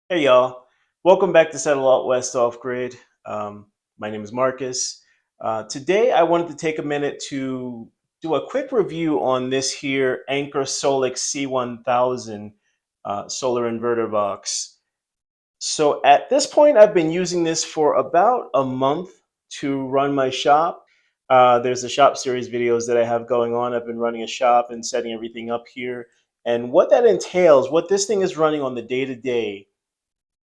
Hey y'all, welcome back to Settle Out West Off Grid. My name is Marcus. Today I wanted to take a minute to do a quick review on this here Anker Solix C1000 solar inverter box. So at this point I've been using this for about a month to run my shop. There's the shop series videos that I have going on. I've been running a shop and setting everything up here. And what that entails, what this thing is running on the day to day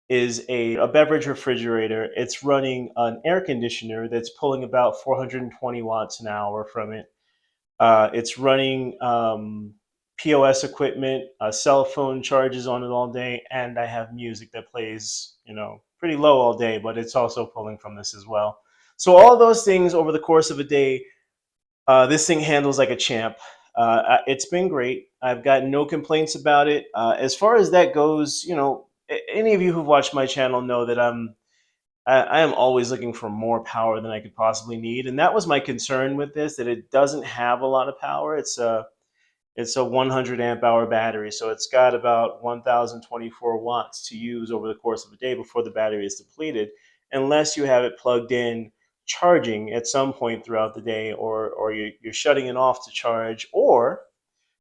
is a beverage refrigerator. It's running an air conditioner that's pulling about 420 watts an hour from it. It's running POS equipment, cell phone charges on it all day, and I have music that plays, pretty low all day, but it's also pulling from this as well. So all those things over the course of a day, this thing handles like a champ. It's been great. I've got no complaints about it. As far as that goes, any of you who've watched my channel know that I am always looking for more power than I could possibly need, and that was my concern with this. That it doesn't have a lot of power. It's a 100 amp hour battery, so it's got about 1024 watts to use over the course of a day before the battery is depleted, unless you have it plugged in charging at some point throughout the day, or you're shutting it off to charge, or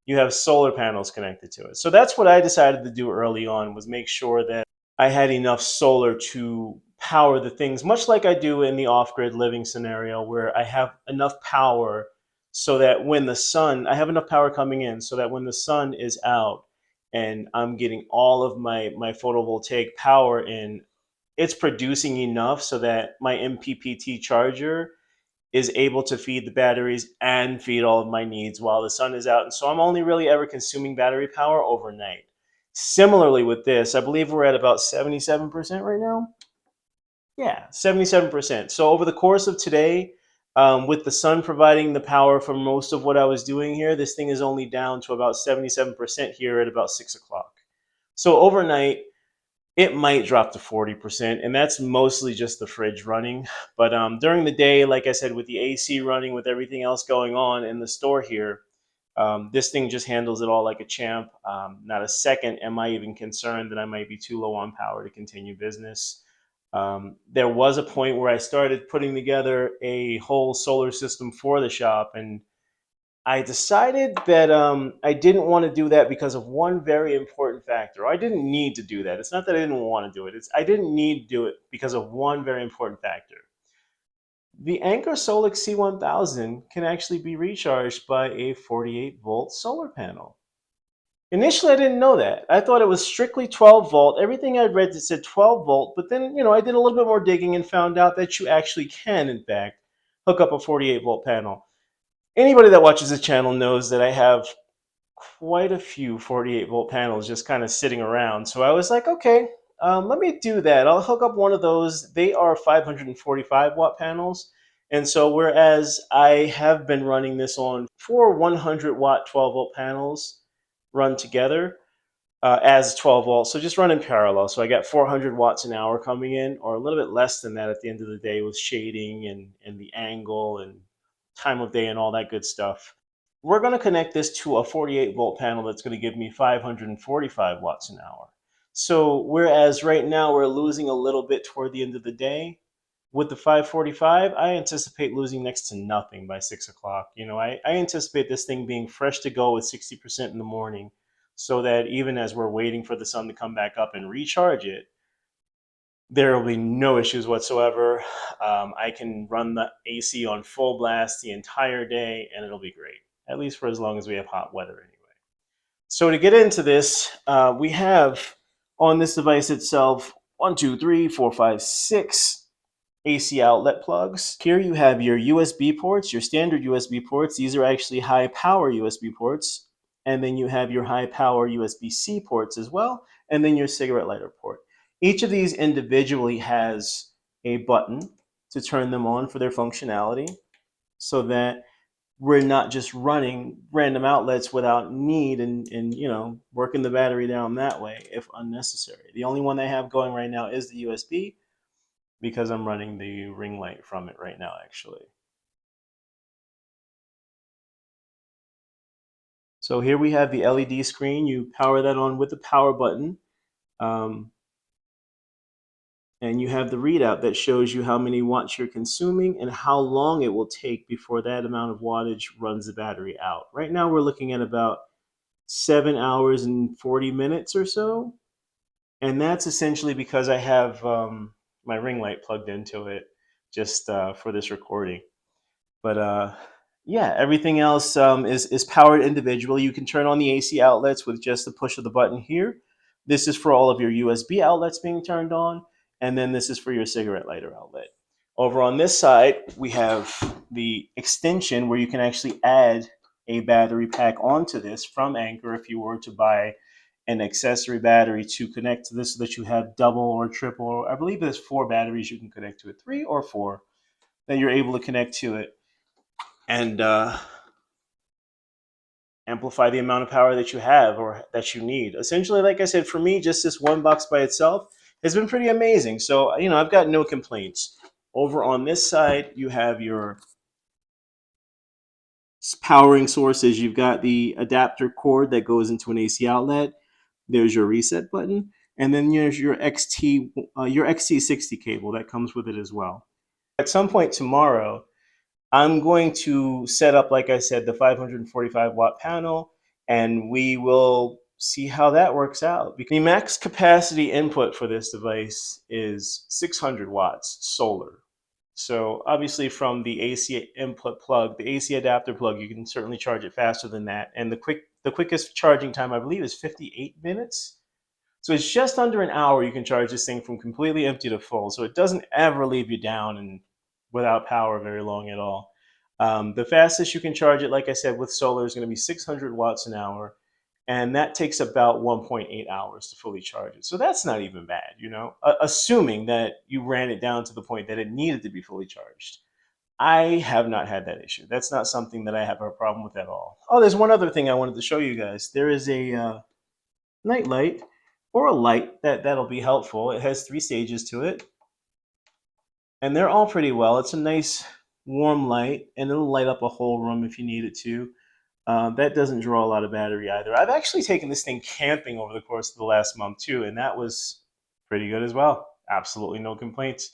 you have solar panels connected to it. So that's what I decided to do early on, was make sure that I had enough solar to power the things, much like I do in the off-grid living scenario, where I have enough power so that when the sun, I have enough power coming in so that when the sun is out and I'm getting all of my photovoltaic power in, it's producing enough so that my MPPT charger is able to feed the batteries and feed all of my needs while the sun is out. And so I'm only really ever consuming battery power overnight. Similarly with this, I believe we're at about 77% right now. Yeah, 77%. So over the course of today, with the sun providing the power for most of what I was doing here, this thing is only down to about 77% here at about 6 o'clock. So overnight, it might drop to 40%, and that's mostly just the fridge running. But during the day, like I said, with the AC running, with everything else going on in the store here, this thing just handles it all like a champ. Not a second am I even concerned that I might be too low on power to continue business. There was a point where I started putting together a whole solar system for the shop, and I decided that I didn't want to do that because of one very important factor. I didn't need to do that. It's not that I didn't want to do it. It's I didn't need to do it because of one very important factor. The Anker Solix C1000 can actually be recharged by a 48-volt solar panel. Initially, I didn't know that. I thought it was strictly 12 volt. Everything I'd read that said 12 volt, but then, I did a little bit more digging and found out that you actually can, in fact, hook up a 48-volt panel. Anybody that watches this channel knows that I have quite a few 48-volt panels just kind of sitting around. So I was like, okay, let me do that. I'll hook up one of those. They are 545-watt panels. And so whereas I have been running this on 4 100-watt 12-volt panels run together as 12 volts, so just run in parallel. So I got 400 watts an hour coming in, or a little bit less than that at the end of the day, with shading and the angle and time of day and all that good stuff. We're going to connect this to a 48-volt panel that's going to give me 545 watts an hour. So whereas right now we're losing a little bit toward the end of the day, with the 545, I anticipate losing next to nothing by 6 o'clock. I anticipate this thing being fresh to go with 60% in the morning, so that even as we're waiting for the sun to come back up and recharge it, there will be no issues whatsoever. I can run the AC on full blast the entire day, and it'll be great, at least for as long as we have hot weather anyway. So to get into this, we have on this device itself 1, 2, 3, 4, 5, 6 AC outlet plugs. Here you have your USB ports, your standard USB ports. These are actually high power USB ports. And then you have your high power USB-C ports as well, and then your cigarette lighter port. Each of these individually has a button to turn them on for their functionality, so that we're not just running random outlets without need, and working the battery down that way if unnecessary. The only one they have going right now is the USB, because I'm running the ring light from it right now, actually. So here we have the LED screen. You power that on with the power button. Um, and you have the readout that shows you how many watts you're consuming and how long it will take before that amount of wattage runs the battery out. Right now we're looking at about 7 hours and 40 minutes or so, and that's essentially because I have my ring light plugged into it just for this recording. But yeah, everything else is powered individually. You can turn on the AC outlets with just the push of the button here. This is for all of your USB outlets being turned on, and then this is for your cigarette lighter outlet. Over on this side, we have the extension where you can actually add a battery pack onto this from Anker if you were to buy an accessory battery to connect to this so that you have double or triple. I believe there's 4 batteries you can connect to it, 3 or 4 that you're able to connect to it and amplify the amount of power that you have or that you need. Essentially, like I said, for me, just this one box by itself has been pretty amazing. So, I've got no complaints. Over on this side, you have your powering sources. You've got the adapter cord that goes into an AC outlet. There's your reset button, and then there's your XT60 cable that comes with it as well. At some point tomorrow, I'm going to set up, like I said, the 545 watt panel, and we will see how that works out. The max capacity input for this device is 600 watts solar. So obviously from the AC input plug, the AC adapter plug, you can certainly charge it faster than that. And the quickest charging time, I believe, is 58 minutes. So it's just under an hour you can charge this thing from completely empty to full. So it doesn't ever leave you down and without power very long at all. The fastest you can charge it, like I said, with solar is going to be 600 watts an hour. And that takes about 1.8 hours to fully charge it. So that's not even bad, assuming that you ran it down to the point that it needed to be fully charged. I have not had that issue. That's not something that I have a problem with at all. Oh, there's one other thing I wanted to show you guys. There is a night light or a light that'll be helpful. It has 3 stages to it, and they're all pretty well. It's a nice warm light, and it'll light up a whole room if you need it to. That doesn't draw a lot of battery either. I've actually taken this thing camping over the course of the last month too, and that was pretty good as well. Absolutely no complaints.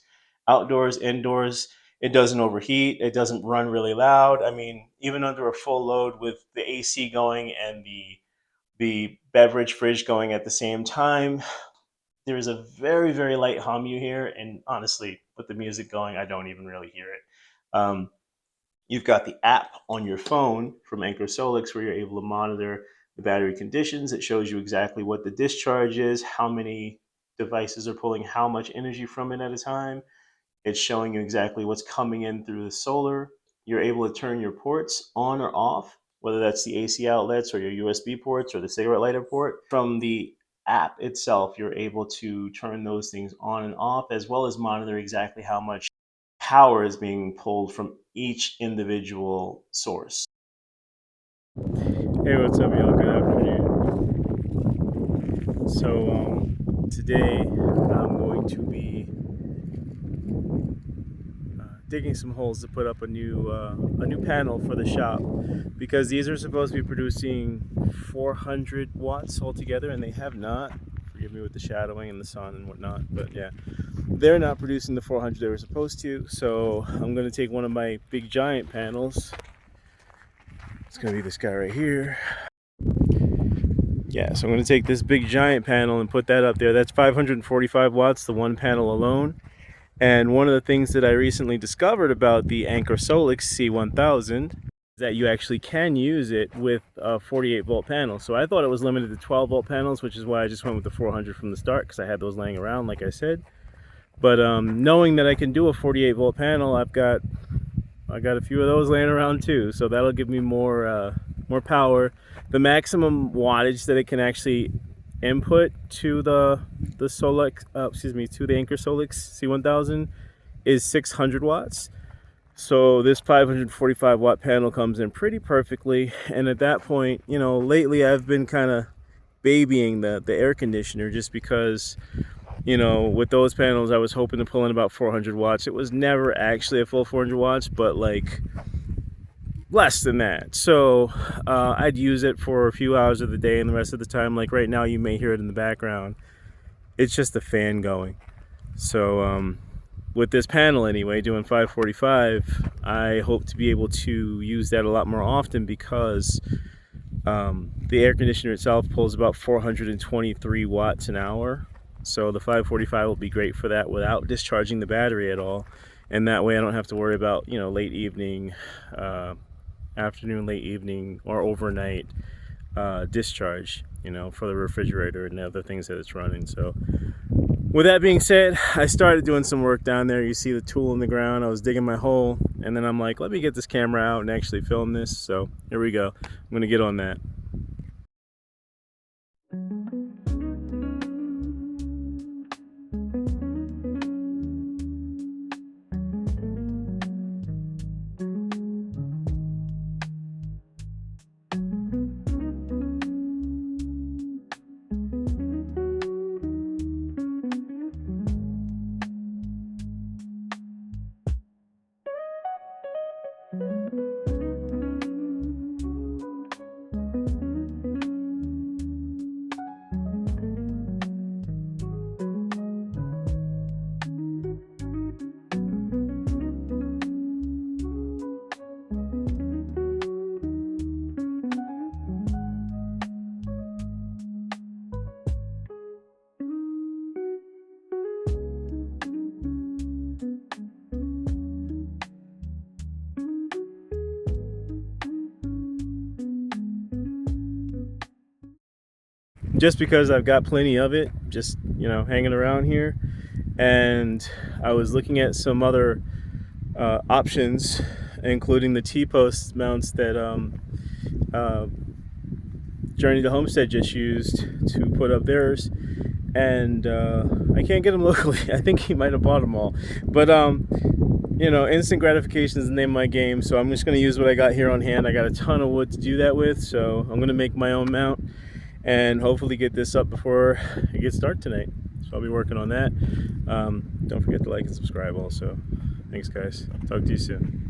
Outdoors, indoors, it doesn't overheat. It doesn't run really loud. I mean, even under a full load with the AC going and the beverage fridge going at the same time, there is a very, very light hum you hear. And honestly, with the music going, I don't even really hear it. You've got the app on your phone from Anker Solix where you're able to monitor the battery conditions. It shows you exactly what the discharge is, how many devices are pulling how much energy from it at a time. It's showing you exactly what's coming in through the solar. You're able to turn your ports on or off, whether that's the AC outlets or your USB ports or the cigarette lighter port. From the app itself, you're able to turn those things on and off, as well as monitor exactly how much power is being pulled from each individual source. Hey, what's up, y'all? Good afternoon. So today I'm going to be digging some holes to put up a new panel for the shop, because these are supposed to be producing 400 watts altogether, and they have not. Forgive me with the shadowing and the sun and whatnot, but yeah, they're not producing the 400 they were supposed to. So I'm going to take one of my big giant panels. It's going to be this guy right here. Yeah, so I'm going to take this big giant panel and put that up there. That's 545 watts, the one panel alone. And one of the things that I recently discovered about the Anker Solix C1000 is that you actually can use it with a 48 volt panel. So I thought it was limited to 12 volt panels, which is why I just went with the 400 from the start, because I had those laying around, like I said. But knowing that I can do a 48 volt panel, I got a few of those laying around too. So that'll give me more power. The maximum wattage that it can actually input to the Solix, to the Anker Solix C1000 is 600 watts. So this 545 watt panel comes in pretty perfectly. And at that point, lately I've been kind of babying the air conditioner, just because, with those panels I was hoping to pull in about 400 watts. It was never actually a full 400 watts, but like less than that. So I'd use it for a few hours of the day, and the rest of the time, like right now, you may hear it in the background, it's just the fan going. So with this panel anyway, doing 545, I hope to be able to use that a lot more often because the air conditioner itself pulls about 423 watts an hour. So the 545 will be great for that without discharging the battery at all. And that way I don't have to worry about, late evening, afternoon, late evening, or overnight discharge, for the refrigerator and the other things that it's running. So with that being said, I started doing some work down there. You see the tool in the ground. I was digging my hole, and then I'm like, let me get this camera out and actually film this. So here we go. I'm gonna get on that. Just because I've got plenty of it, just hanging around here, and I was looking at some other options, including the T-post mounts that Journey to Homestead just used to put up theirs, and I can't get them locally. I think he might have bought them all, but instant gratification is the name of my game, so I'm just going to use what I got here on hand. I got a ton of wood to do that with, so I'm going to make my own mount and hopefully get this up before it gets dark tonight. So I'll be working on that. Don't forget to like and subscribe also. Thanks, guys. Talk to you soon.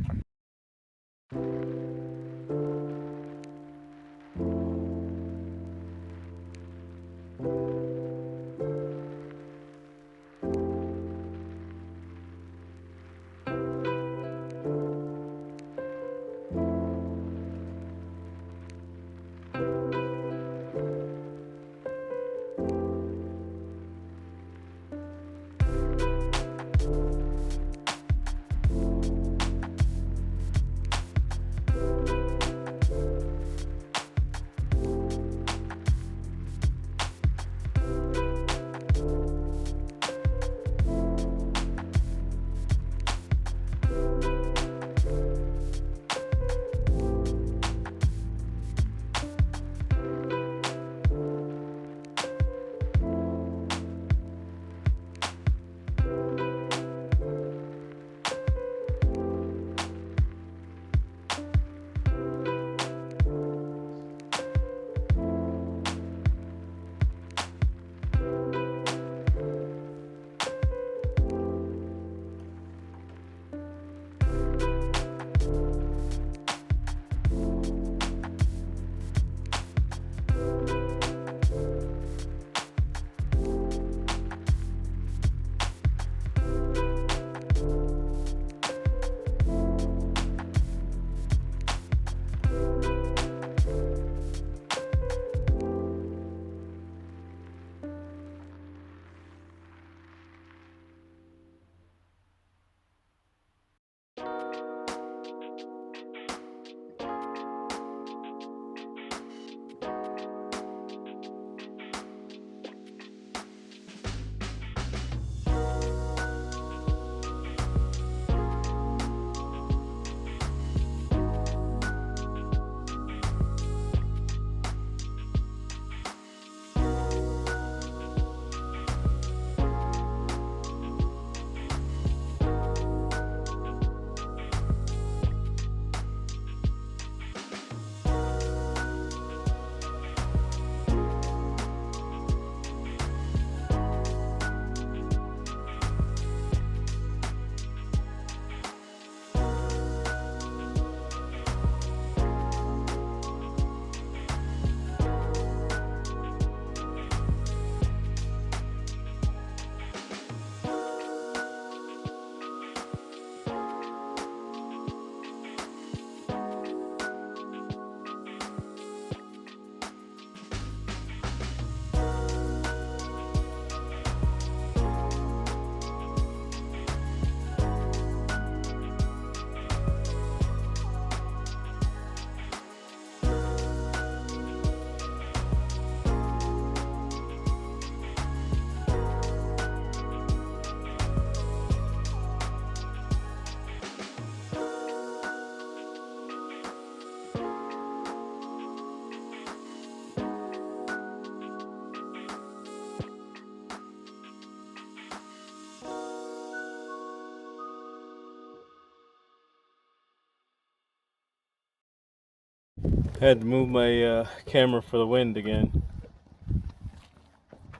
Had to move my camera for the wind again.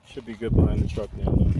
Should be good behind the truck now though.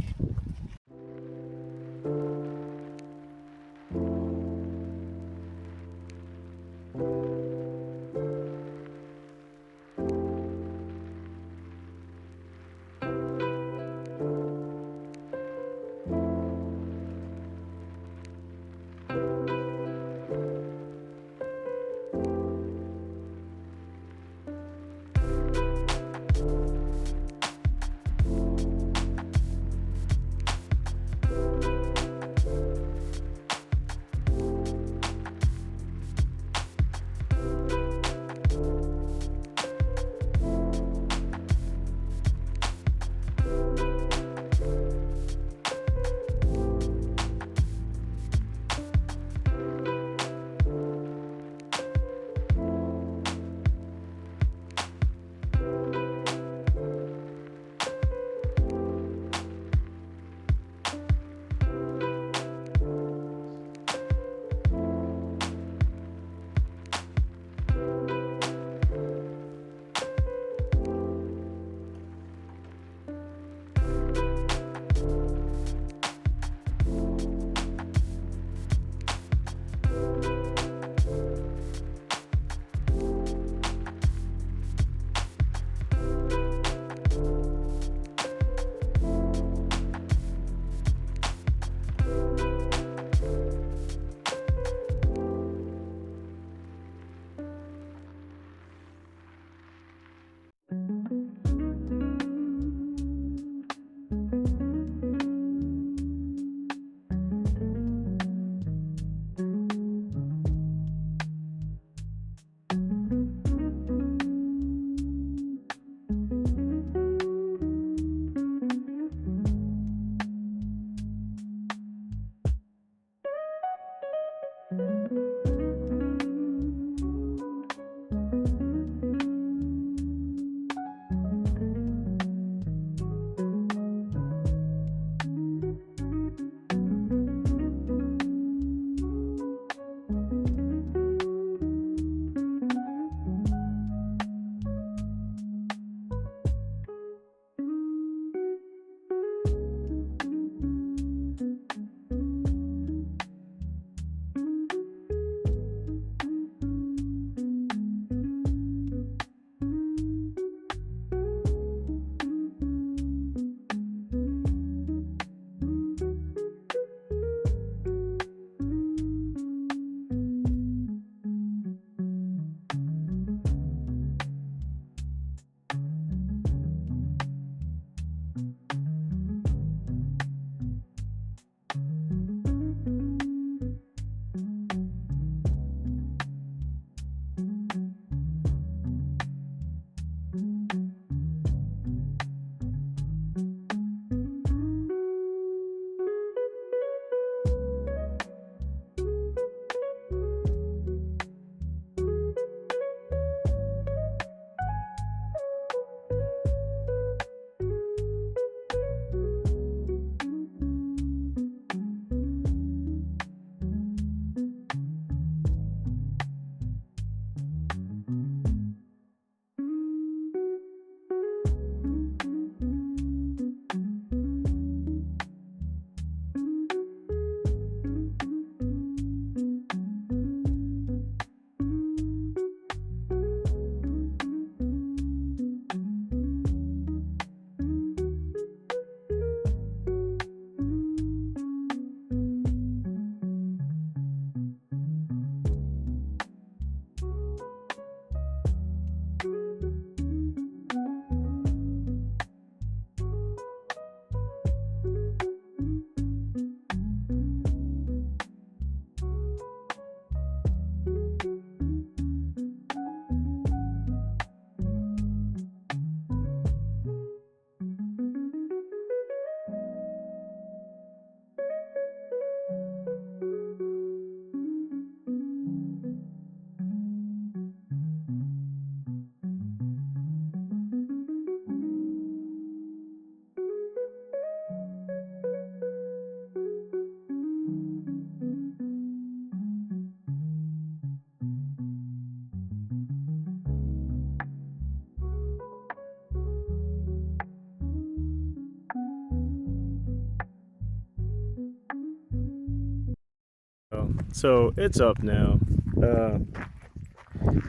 So it's up now. Uh,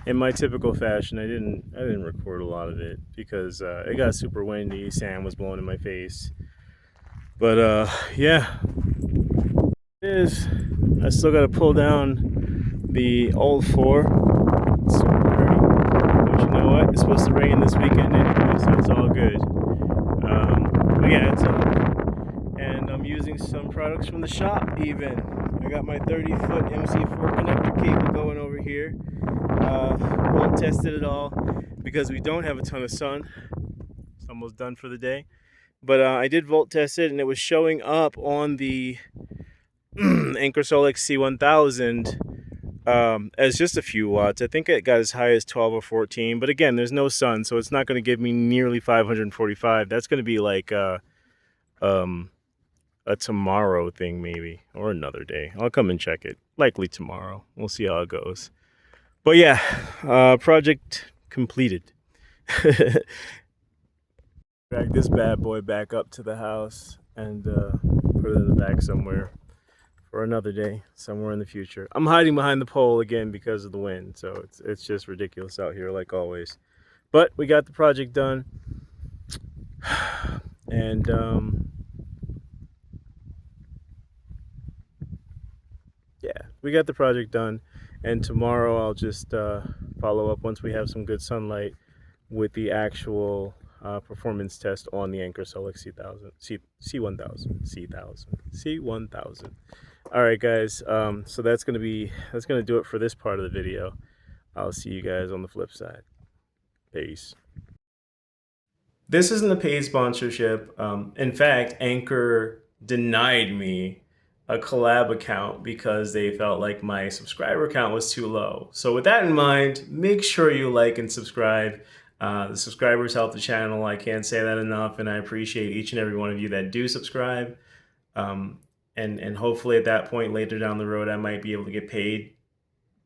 in my typical fashion, I didn't record a lot of it because it got super windy. Sand was blowing in my face. But yeah, it is. I still got to pull down the old four. It's super dirty. But you know what? It's supposed to rain this weekend anyway, so it's all good. But yeah, it's up. And I'm using some products from the shop even. I got my 30-foot MC4 connector cable going over here. Won't tested it all because we don't have a ton of sun. It's almost done for the day. But I did volt test it and it was showing up on the Anker Solix C1000 as just a few watts. I think it got as high as 12 or 14. But again, there's no sun, so it's not going to give me nearly 545. That's going to be like a tomorrow thing maybe, or another day. I'll come and check it. Likely tomorrow. We'll see how it goes. But yeah, project completed. Drag this bad boy back up to the house and put it in the back somewhere for another day, somewhere in the future. I'm hiding behind the pole again because of the wind, so it's just ridiculous out here like always. But we got the project done, and yeah, we got the project done. And tomorrow I'll just follow up once we have some good sunlight with the actual performance test on the Anker Solix C1000. All right, guys. So that's gonna do it for this part of the video. I'll see you guys on the flip side. Peace. This isn't a paid sponsorship. In fact, Anker denied me a collab account because they felt like my subscriber count was too low. So with that in mind, make sure you like and subscribe. The subscribers help the channel. I can't say that enough, and I appreciate each and every one of you that do subscribe. And hopefully at that point later down the road, I might be able to get paid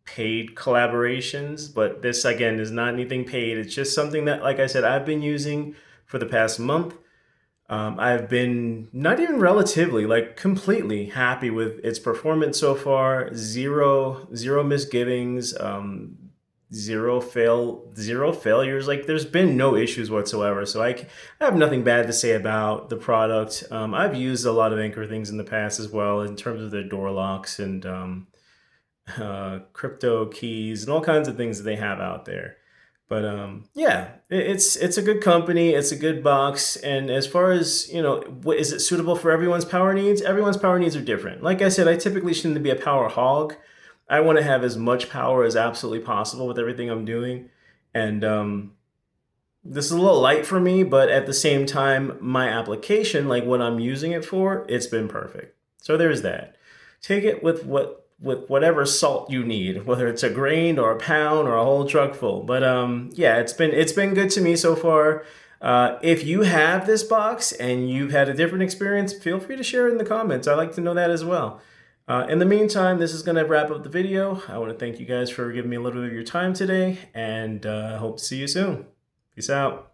collaborations. But this again is not anything paid. It's just something that, like I said, I've been using for the past month. I've been not even relatively, like completely happy with its performance so far. Zero misgivings. Zero failures. Like there's been no issues whatsoever. So I have nothing bad to say about the product. I've used a lot of Anker things in the past as well in terms of their door locks and crypto keys and all kinds of things that they have out there. But yeah, it's a good company. It's a good box. And as far as, is it suitable for everyone's power needs? Everyone's power needs are different. Like I said, I typically shouldn't be a power hog. I want to have as much power as absolutely possible with everything I'm doing. And this is a little light for me, but at the same time, my application, like what I'm using it for, it's been perfect. So there's that. Take it with whatever salt you need, whether it's a grain or a pound or a whole truck full. But yeah, it's been good to me so far. If you have this box and you've had a different experience, feel free to share it in the comments. I'd like to know that as well. In the meantime, this is going to wrap up the video. I want to thank you guys for giving me a little bit of your time today, and hope to see you soon. Peace out.